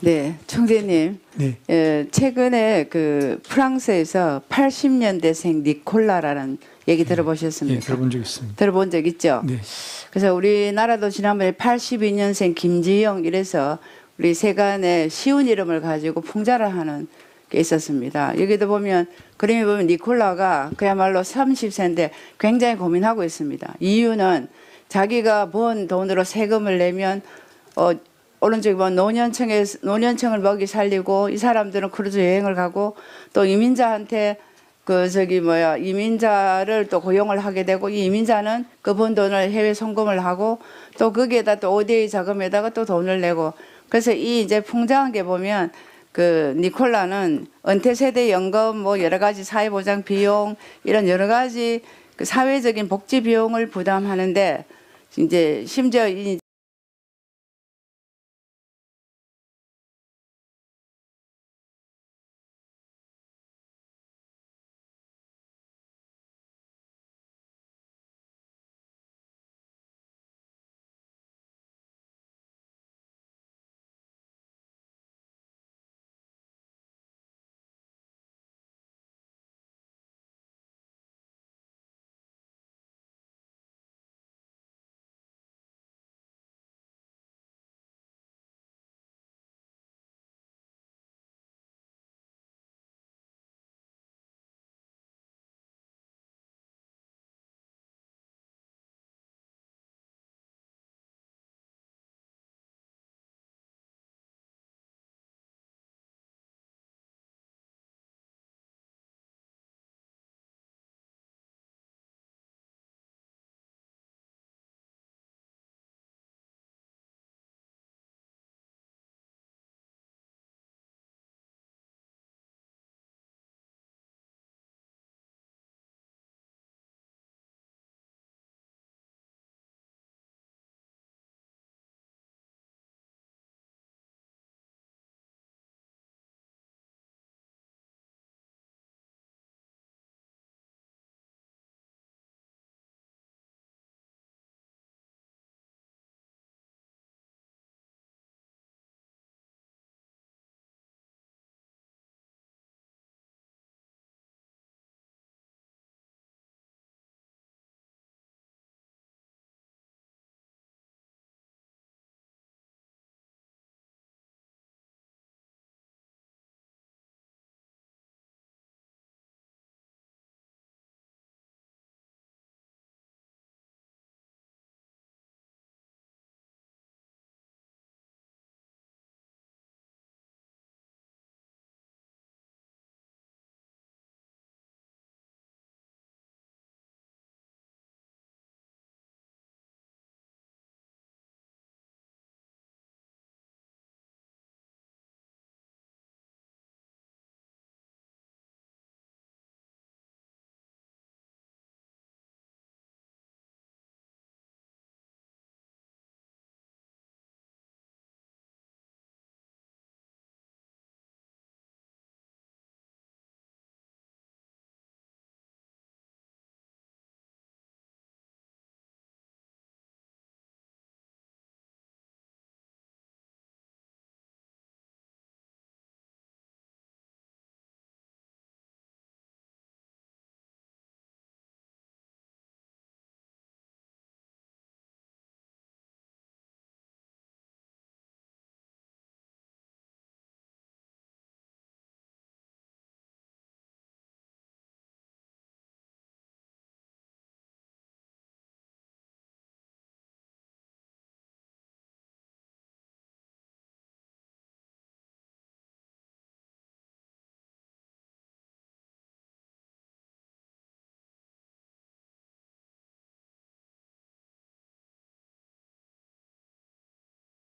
네, 총재님. 네. 최근에 그 프랑스에서 80년대생 니콜라라는 얘기 들어보셨습니까? 예, 들어본 적 있습니다. 들어본 적 있죠? 네. 그래서 우리나라도 지난번에 82년생 김지영 이래서 우리 세간에 쉬운 이름을 가지고 풍자를 하는 게 있었습니다. 여기도 보면 그림에 보면 니콜라가 그야말로 30세인데 굉장히 고민하고 있습니다. 이유는 자기가 번 돈으로 세금을 내면 오른쪽에 보면 노년층을 먹이 살리고 이 사람들은 크루즈 여행을 가고 또 이민자한테 이민자를 또 고용을 하게 되고 이 이민자는 그 번 돈을 해외 송금을 하고 또 거기에다 또 ODA 자금에다가 또 돈을 내고 그래서 이 이제 풍자한 게 보면 그 니콜라는 은퇴 세대 연금 뭐 여러 가지 사회보장 비용 이런 여러 가지 그 사회적인 복지 비용을 부담하는데 이제 심지어 이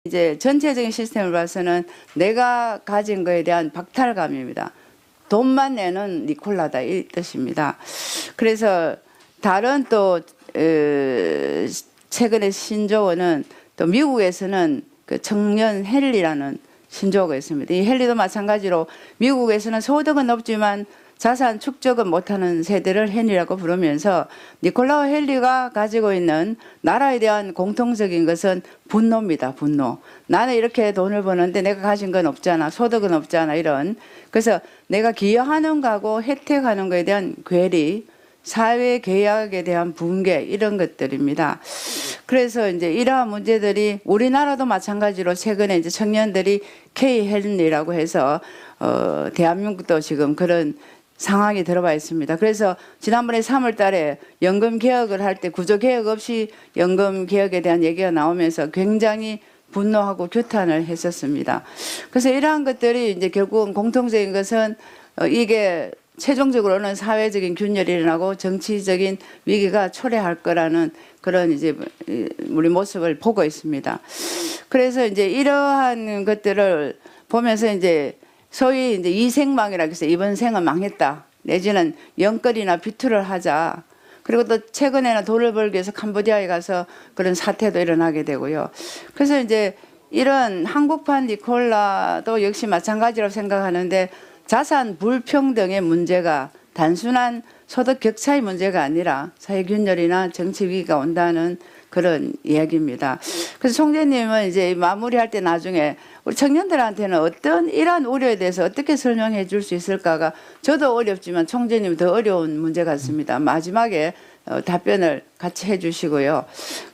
이제 전체적인 시스템을 봐서는 내가 가진 거에 대한 박탈감입니다. 돈만 내는 니콜라다 이 뜻입니다. 그래서 다른 또 최근의 신조어는 또 미국에서는 그 청년 헨리라는 신조어가 있습니다. 이 헨리도 마찬가지로 미국에서는 소득은 높지만 자산 축적은 못하는 세대를 헨리라고 부르면서 니콜라우 헨리가 가지고 있는 나라에 대한 공통적인 것은 분노입니다. 분노. 나는 이렇게 돈을 버는데 내가 가진 건 없잖아. 소득은 없잖아. 이런. 그래서 내가 기여하는 거하고 혜택하는 거에 대한 괴리, 사회 계약에 대한 붕괴 이런 것들입니다. 그래서 이제 이러한 문제들이 우리나라도 마찬가지로 최근에 이제 청년들이 K 헨리라고 해서 대한민국도 지금 그런 상황이 들어와 있습니다. 그래서 지난번에 3월 달에 연금 개혁을 할 때 구조 개혁 없이 연금 개혁에 대한 얘기가 나오면서 굉장히 분노하고 규탄을 했었습니다. 그래서 이러한 것들이 이제 결국은 공통적인 것은 이게 최종적으로는 사회적인 균열이 일어나고 정치적인 위기가 초래할 거라는 그런 이제 우리 모습을 보고 있습니다. 그래서 이제 이러한 것들을 보면서 이제 소위 이제 이생망이라고 해서 이번 생은 망했다. 내지는 영끌이나 비투를 하자. 그리고 또 최근에는 돈을 벌기 위해서 캄보디아에 가서 그런 사태도 일어나게 되고요. 그래서 이제 이런 한국판 니콜라도 역시 마찬가지라고 생각하는데 자산 불평등의 문제가 단순한 소득 격차의 문제가 아니라 사회균열이나 정치 위기가 온다는 그런 이야기입니다. 그래서 총재님은 이제 마무리할 때 나중에 우리 청년들한테는 어떤 이러한 우려에 대해서 어떻게 설명해 줄 수 있을까가 저도 어렵지만 총재님 더 어려운 문제 같습니다. 마지막에 답변을 같이 해 주시고요.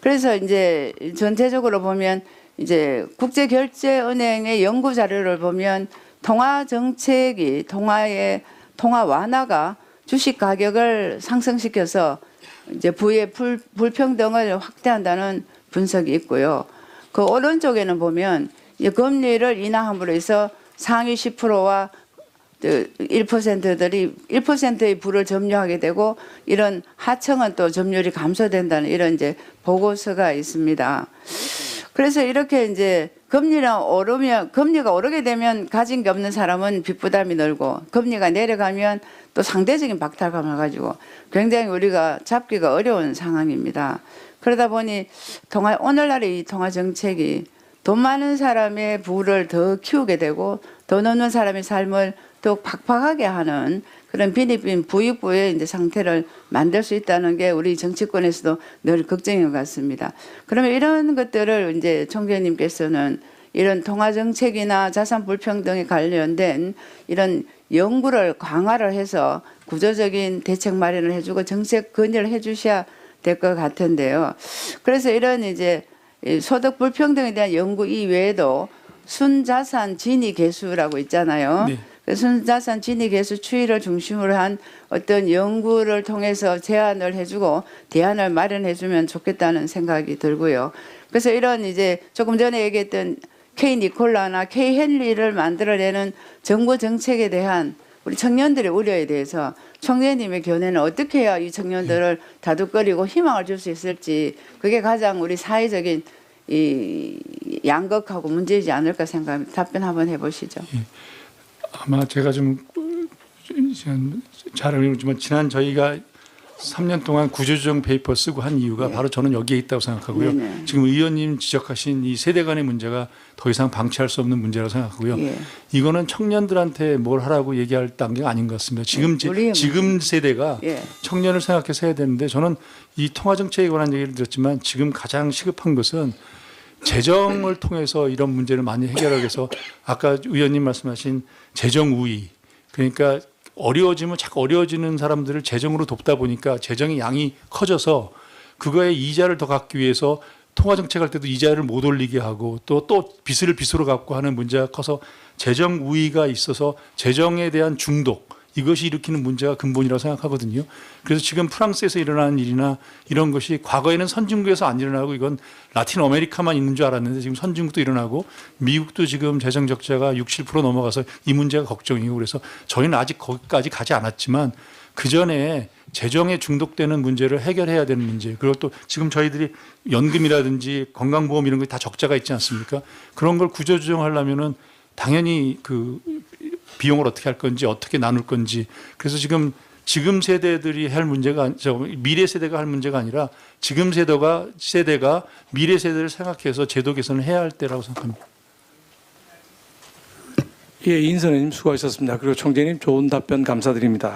그래서 이제 전체적으로 보면 이제 국제결제은행의 연구 자료를 보면 통화 정책이 통화 완화가 주식 가격을 상승시켜서 이제 부의 불평등을 확대한다는 분석이 있고요. 그 오른쪽에는 보면 금리를 인하함으로 해서 상위 10%와 1%들이 1%의 부를 점유하게 되고 이런 하층은 또 점유율이 감소된다는 이런 이제 보고서가 있습니다. 그래서 이렇게 이제 금리가 오르게 되면 가진 게 없는 사람은 빚 부담이 늘고 금리가 내려가면 또 상대적인 박탈감을 가지고 굉장히 우리가 잡기가 어려운 상황입니다. 그러다 보니 오늘날의 이 통화 정책이 돈 많은 사람의 부를 더 키우게 되고 돈 없는 사람의 삶을 더 팍팍하게 하는 그런 빈익빈 부익부의 이제 상태를 만들 수 있다는 게 우리 정치권에서도 늘 걱정인 것 같습니다. 그러면 이런 것들을 이제 총재님께서는 이런 통화 정책이나 자산 불평등에 관련된 이런 연구를 강화를 해서 구조적인 대책 마련을 해주고 정책 건의를 해주셔야 될 것 같은데요. 그래서 이런 이제 소득 불평등에 대한 연구 이외에도 순자산 진위 계수라고 있잖아요. 네. 순자산 진위 계수 추이를 중심으로 한 어떤 연구를 통해서 제안을 해주고 대안을 마련해주면 좋겠다는 생각이 들고요. 그래서 이런 이제 조금 전에 얘기했던 K 니콜라나 K 헨리를 만들어내는 정부 정책에 대한 우리 청년들의 우려에 대해서 총재님의 견해는 어떻게 해야 이 청년들을 다독거리고 희망을 줄 수 있을지 그게 가장 우리 사회적인 이 양극하고 문제이지 않을까 생각합니다. 답변 한번 해보시죠. 예. 아마 제가 좀 잘 알지만 지난 저희가 3년 동안 구조조정 페이퍼 쓰고 한 이유가 바로 저는 여기에 있다고 생각하고요. 네네. 지금 의원님 지적하신 이 세대 간의 문제가 더 이상 방치할 수 없는 문제라고 생각하고요. 예. 이거는 청년들한테 뭘 하라고 얘기할 단계가 아닌 것 같습니다. 지금 세대가 예. 청년을 생각해서 해야 되는데 저는 이 통화정책에 관한 얘기를 들었지만 지금 가장 시급한 것은 재정을 통해서 이런 문제를 많이 해결하기 위해서 아까 의원님 말씀하신 재정 우위 그러니까 자꾸 어려워지는 사람들을 재정으로 돕다 보니까 재정의 양이 커져서 그거에 이자를 더 갚기 위해서 통화정책 할 때도 이자를 못 올리게 하고 또 빚을 빚으로 갚고 하는 문제가 커서 재정 우위가 있어서 재정에 대한 중독 이것이 일으키는 문제가 근본이라고 생각하거든요. 그래서 지금 프랑스에서 일어나는 일이나 이런 것이 과거에는 선진국에서 안 일어나고 이건 라틴 아메리카만 있는 줄 알았는데 지금 선진국도 일어나고 미국도 지금 재정 적자가 60, 70% 넘어가서 이 문제가 걱정이고 그래서 저희는 아직 거기까지 가지 않았지만 그 전에 재정에 중독되는 문제를 해결해야 되는 문제 그리고 또 지금 저희들이 연금이라든지 건강보험 이런 게 다 적자가 있지 않습니까? 그런 걸 구조조정하려면은 당연히 그 비용을 어떻게 할 건지 어떻게 나눌 건지 그래서 지금 세대들이 할 문제가 미래 세대가 할 문제가 아니라 지금 세대가 미래 세대를 생각해서 제도 개선을 해야 할 때라고 생각합니다. 예, 인선님 수고하셨습니다. 그리고 총재님 좋은 답변 감사드립니다.